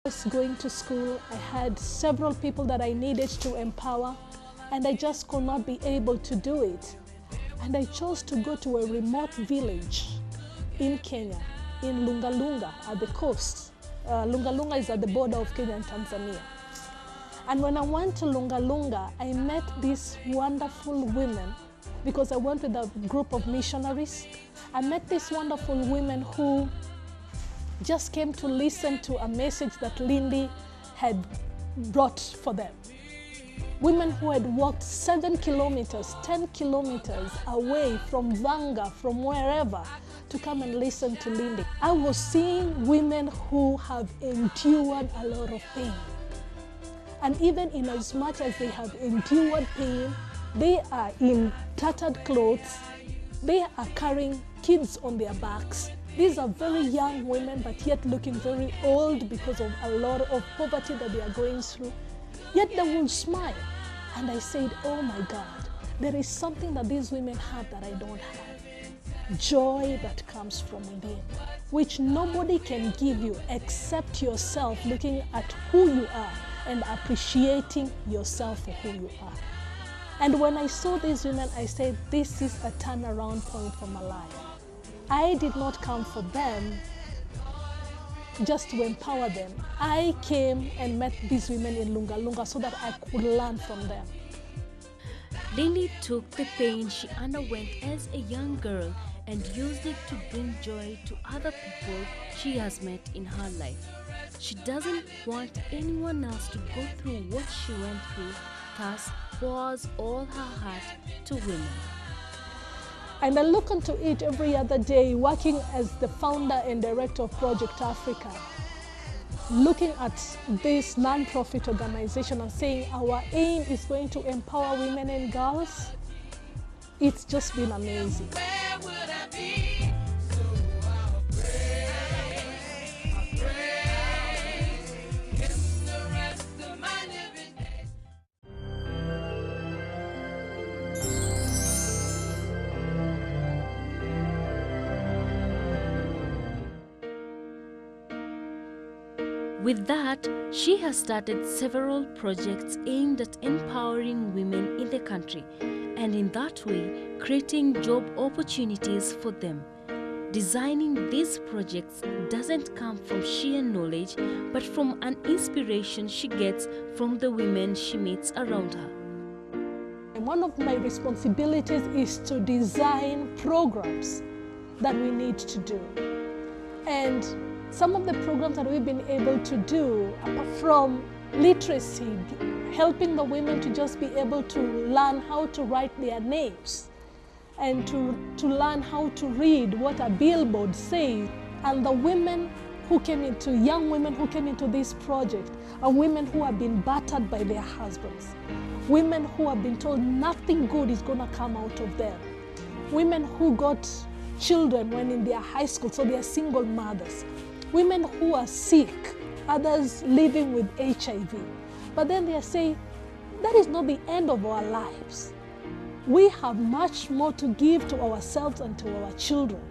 was going to school, I had several people that I needed to empower, and I just could not be able to do it. And I chose to go to a remote village in Kenya, in Lungalunga at the coast. Lungalunga is at the border of Kenya and Tanzania. And when I went to Lungalunga, I met these wonderful women because I went with a group of missionaries. I met these wonderful women who just came to listen to a message that Lindy had brought for them. Women who had walked 7 kilometers, 10 kilometers away from Vanga, from wherever, to come and listen to Lindy. I was seeing women who have endured a lot of pain. And even in as much as they have endured pain, they are in tattered clothes, they are carrying kids on their backs. These are very young women, but yet looking very old because of a lot of poverty that they are going through. Yet they will smile. And I said, oh my God, there is something that these women have that I don't have. Joy that comes from within, which nobody can give you except yourself looking at who you are and appreciating yourself for who you are. And when I saw these women, I said, this is a turnaround point for my life. I did not come for them just to empower them. I came and met these women in Lungalunga so that I could learn from them. Lindy took the pain she underwent as a young girl and used it to bring joy to other people she has met in her life. She doesn't want anyone else to go through what she went through, thus pours all her heart to women. And I look into it every other day, working as the founder and director of Project Africa, looking at this non-profit organization and saying our aim is going to empower women and girls. It's just been amazing. With that, she has started several projects aimed at empowering women in the country and in that way creating job opportunities for them. Designing these projects doesn't come from sheer knowledge but from an inspiration she gets from the women she meets around her. And one of my responsibilities is to design programs that we need to do. And some of the programs that we've been able to do, apart from literacy, helping the women to just be able to learn how to write their names and to learn how to read what a billboard says. And the women who came into, young women who came into this project are women who have been battered by their husbands, women who have been told nothing good is going to come out of them, women who got children when in their high school, so they are single mothers, women who are sick, others living with HIV. But then they are saying, that is not the end of our lives. We have much more to give to ourselves and to our children.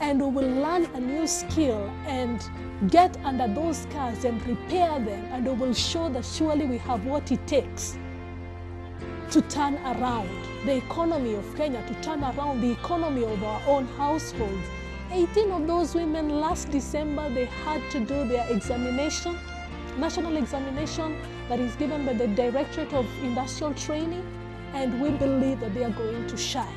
And we will learn a new skill and get under those scars and repair them, and we will show that surely we have what it takes to turn around the economy of Kenya, to turn around the economy of our own households. 18 of those women last December, they had to do their examination, national examination that is given by the Directorate of Industrial Training, and we believe that they are going to shine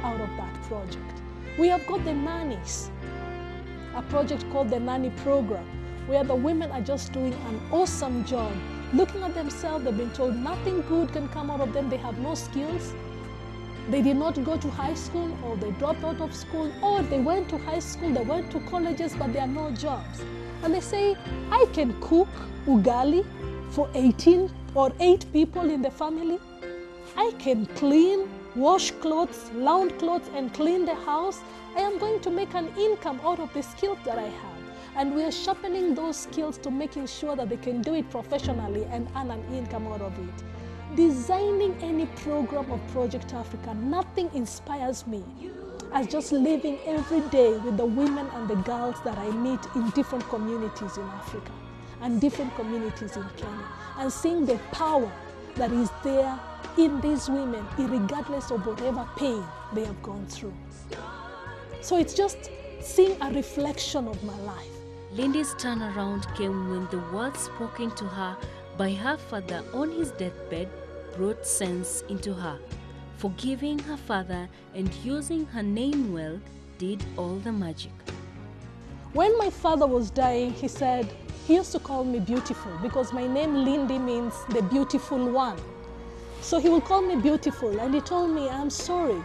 out of that project. We have got the nannies, a project called the Nanny Program, where the women are just doing an awesome job, looking at themselves. They've been told nothing good can come out of them. They have no skills. They did not go to high school, or they dropped out of school, or they went to high school, they went to colleges, but there are no jobs. And they say, I can cook ugali for 18 or 8 people in the family. I can clean, wash clothes, lounge clothes, and clean the house. I am going to make an income out of the skills that I have. And we are sharpening those skills to making sure that they can do it professionally and earn an income out of it. Designing any program of Project Africa, nothing inspires me as just living every day with the women and the girls that I meet in different communities in Africa. and different communities in Kenya, and seeing the power that is there in these women, regardless of whatever pain they have gone through. So it's just seeing a reflection of my life. Lindy's turnaround came when the words spoken to her by her father on his deathbed brought sense into her. Forgiving her father and using her name well did all the magic. When my father was dying, he said, he used to call me beautiful because my name Lindy means the beautiful one. So he would call me beautiful, and he told me, I'm sorry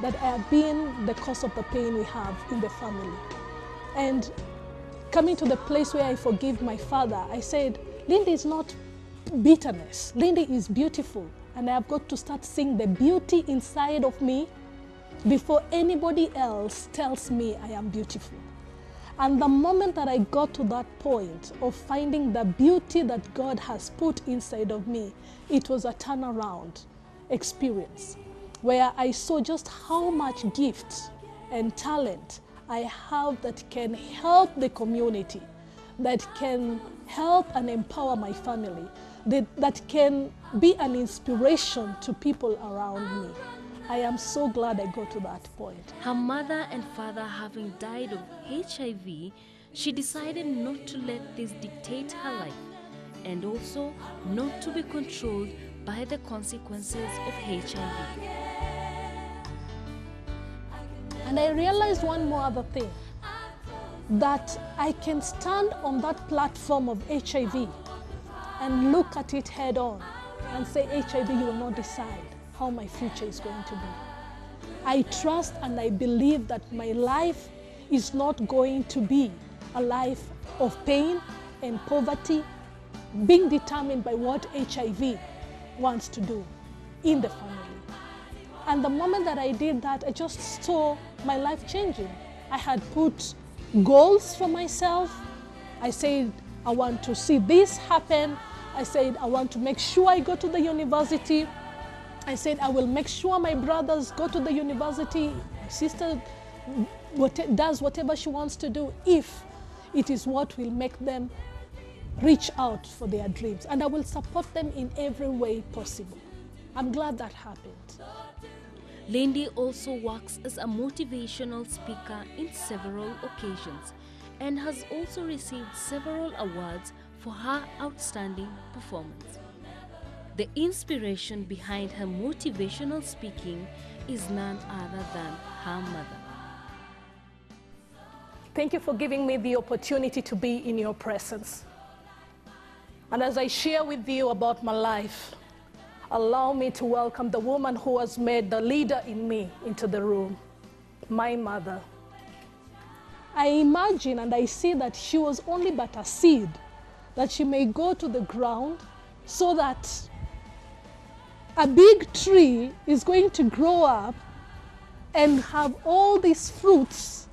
that I have been the cause of the pain we have in the family. And coming to the place where I forgive my father, I said, Lindy is not bitterness. Lindy is beautiful, and I have got to start seeing the beauty inside of me before anybody else tells me I am beautiful. And the moment that I got to that point of finding the beauty that God has put inside of me, it was a turnaround experience where I saw just how much gift and talent I have that can help the community, that can help and empower my family, that can be an inspiration to people around me. I am so glad I got to that point. Her mother and father having died of HIV, she decided not to let this dictate her life, and also not to be controlled by the consequences of HIV. And I realized one more other thing, that I can stand on that platform of HIV and look at it head on and say, HIV, you will not decide how my future is going to be. I trust and I believe that my life is not going to be a life of pain and poverty, being determined by what HIV wants to do in the family. And the moment that I did that, I just saw my life changing. I had put goals for myself. I said, I want to see this happen. I said, I want to make sure I go to the university. I said, I will make sure my brothers go to the university. My sister does whatever she wants to do if it is what will make them reach out for their dreams. And I will support them in every way possible. I'm glad that happened. Lindy also works as a motivational speaker in several occasions and has also received several awards for her outstanding performance. The inspiration behind her motivational speaking is none other than her mother. Thank you for giving me the opportunity to be in your presence. And as I share with you about my life, allow me to welcome the woman who has made the leader in me into the room, my mother. I imagine and I see that she was only but a seed, that she may go to the ground so that a big tree is going to grow up and have all these fruits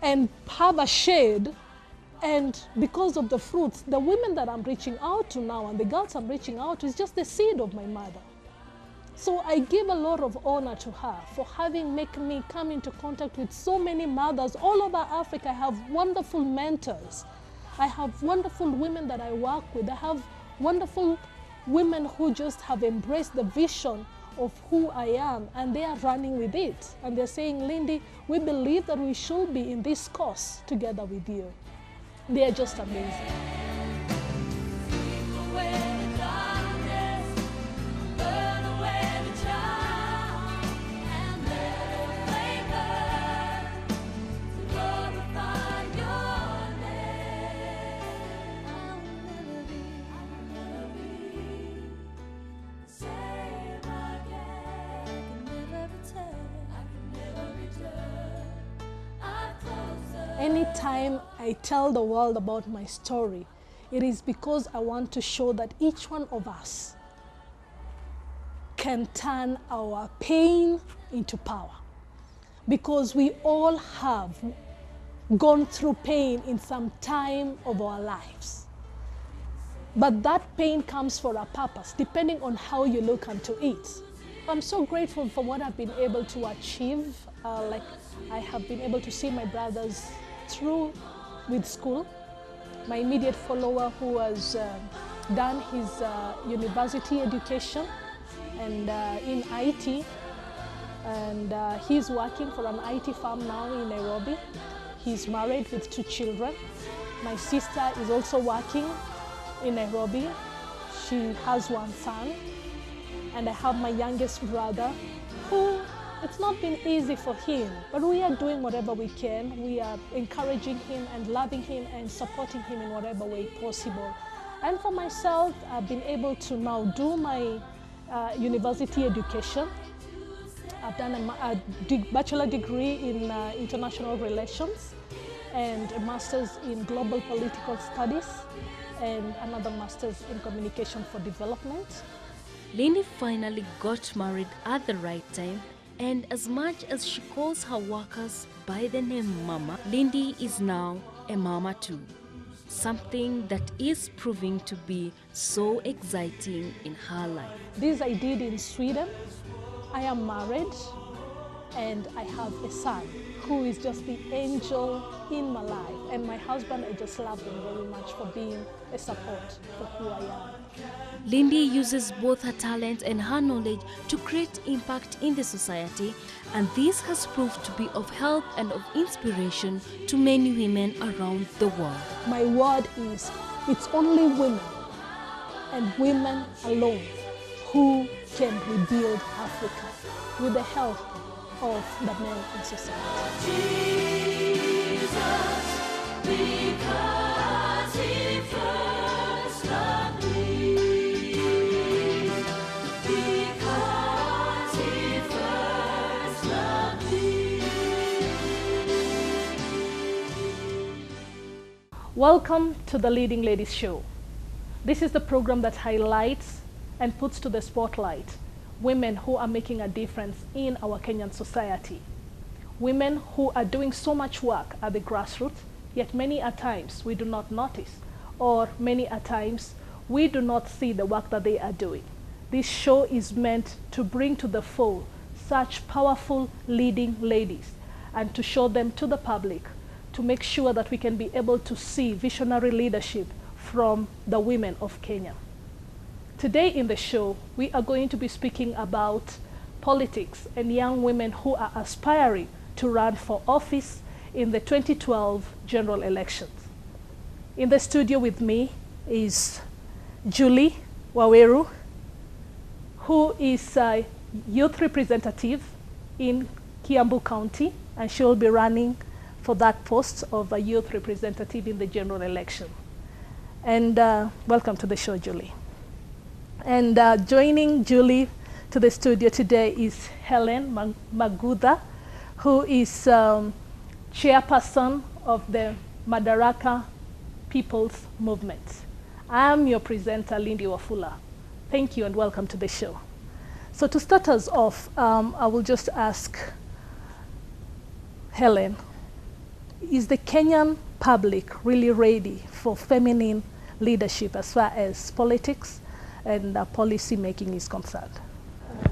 and have a shade. And because of the fruits, the women that I'm reaching out to now and the girls I'm reaching out to is just the seed of my mother. So I give a lot of honor to her for having made me come into contact with so many mothers all over Africa. I have wonderful mentors. I have wonderful women that I work with. I have wonderful women who just have embraced the vision of who I am, and they are running with it. And they're saying, Lindy, we believe that we should be in this course together with you. They are just amazing. Anytime I tell the world about my story, it is because I want to show that each one of us can turn our pain into power. Because we all have gone through pain in some time of our lives. But that pain comes for a purpose, depending on how you look into it. I'm so grateful for what I've been able to achieve. Like I have been able to see my brothers through with school. my immediate follower who has done his university education and in IT, and he's working for an IT firm now in Nairobi. He's married with 2 children. My sister is also working in Nairobi. She has 1 son. And I have my youngest brother who, it's not been easy for him, but we are doing whatever we can. We are encouraging him and loving him and supporting him in whatever way possible. And for myself, I've been able to now do my university education. I've done a bachelor degree in international relations and a master's in global political studies and another master's in communication for development. Lindy finally got married at the right time, and as much as she calls her workers by the name Mama, Lindy is now a mama too. Something that is proving to be so exciting in her life. This I did in Sweden. I am married and I have a son who is just the angel in my life. And my husband, I just love him very much for being a support for who I am. Lindy uses both her talent and her knowledge to create impact in the society, and this has proved to be of help and of inspiration to many women around the world. My word is, it's only women and women alone who can rebuild Africa with the help of the men in society. Jesus, because he first loved me, because he first loved me. Welcome to the Leading Ladies Show. This is the program that highlights and puts to the spotlight women who are making a difference in our Kenyan society. Women who are doing so much work at the grassroots, yet many a times we do not notice, or many a times we do not see the work that they are doing. This show is meant to bring to the fore such powerful leading ladies and to show them to the public, to make sure that we can be able to see visionary leadership from the women of Kenya. Today in the show, we are going to be speaking about politics and young women who are aspiring to run for office in the 2012 general elections. In the studio with me is Julie Waweru, who is a youth representative in Kiambu County, and she will be running for that post of a youth representative in the general election. And welcome to the show, Julie. And joining Julie to the studio today is Helen Magudha, who is chairperson of the Madaraka People's Movement. I am your presenter, Lindy Wafula. Thank you and welcome to the show. So to start us off, I will just ask Helen, is the Kenyan public really ready for feminine leadership as far as politics and policy making is concerned?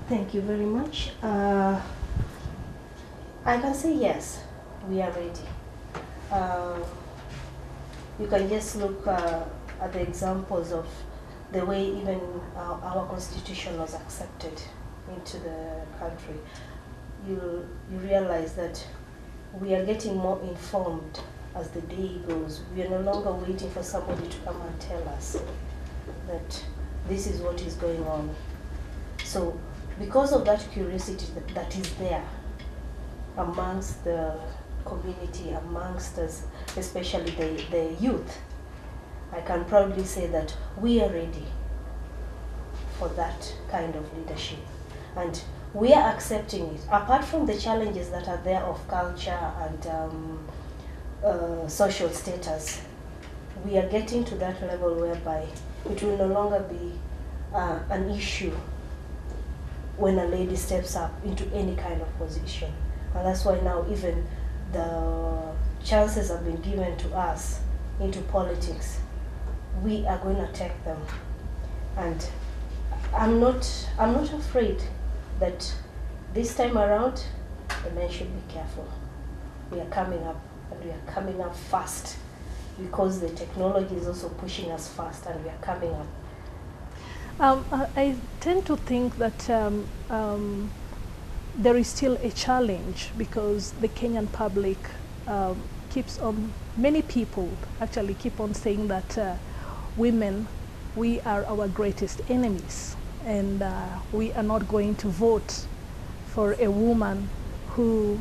Thank you very much. I can say yes, we are ready. You can just look at the examples of the way even our constitution was accepted into the country. You realize that we are getting more informed as the day goes. We are no longer waiting for somebody to come and tell us that this is what is going on. So because of that curiosity that is there amongst the community, amongst us, especially the youth, I can proudly say that we are ready for that kind of leadership. And we are accepting it. Apart from the challenges that are there of culture and social status, we are getting to that level whereby it will no longer be an issue when a lady steps up into any kind of position. And that's why now even the chances have been given to us into politics. We are going to take them. And I'm not afraid that this time around, the men should be careful. We are coming up, and we are coming up fast. because the technology is also pushing us fast and we are coming up. I tend to think that there is still a challenge because the Kenyan public keeps on, many people actually keep on saying that women, we are our greatest enemies, and we are not going to vote for a woman who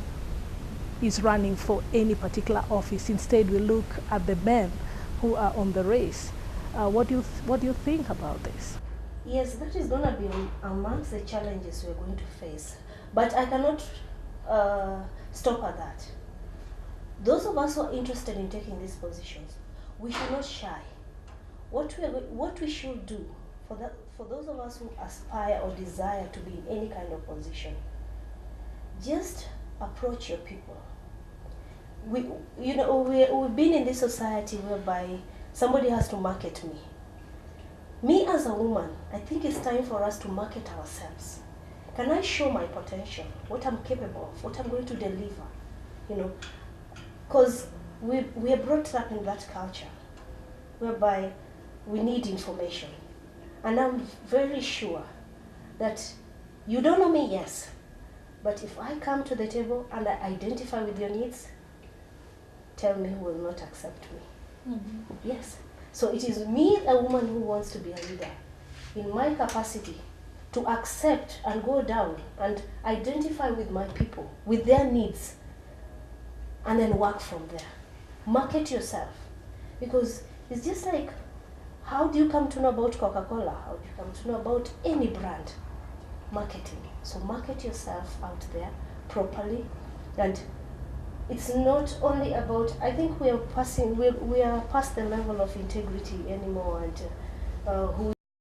is running for any particular office. Instead, we look at the men who are on the race. What do you think about this? Yes, that is going to be amongst the challenges we're going to face. But I cannot stop at that. Those of us who are interested in taking these positions, we should not shy. What we should do for those of us who aspire or desire to be in any kind of position, just approach your people. We've been in this society whereby somebody has to market me. Me as a woman, I think it's time for us to market ourselves. Can I show my potential, what I'm capable of, what I'm going to deliver? Because we are brought up in that culture whereby we need information. And I'm very sure that you don't know me, yes, but if I come to the table and I identify with your needs, tell me who will not accept me. Mm-hmm. Yes. So it is me, a woman who wants to be a leader, in my capacity to accept and go down and identify with my people, with their needs, and then work from there. Market yourself. Because it's just like, how do you come to know about Coca-Cola? How do you come to know about any brand? Marketing. So market yourself out there properly. And it's not only about, I think we are past the level of integrity anymore, and who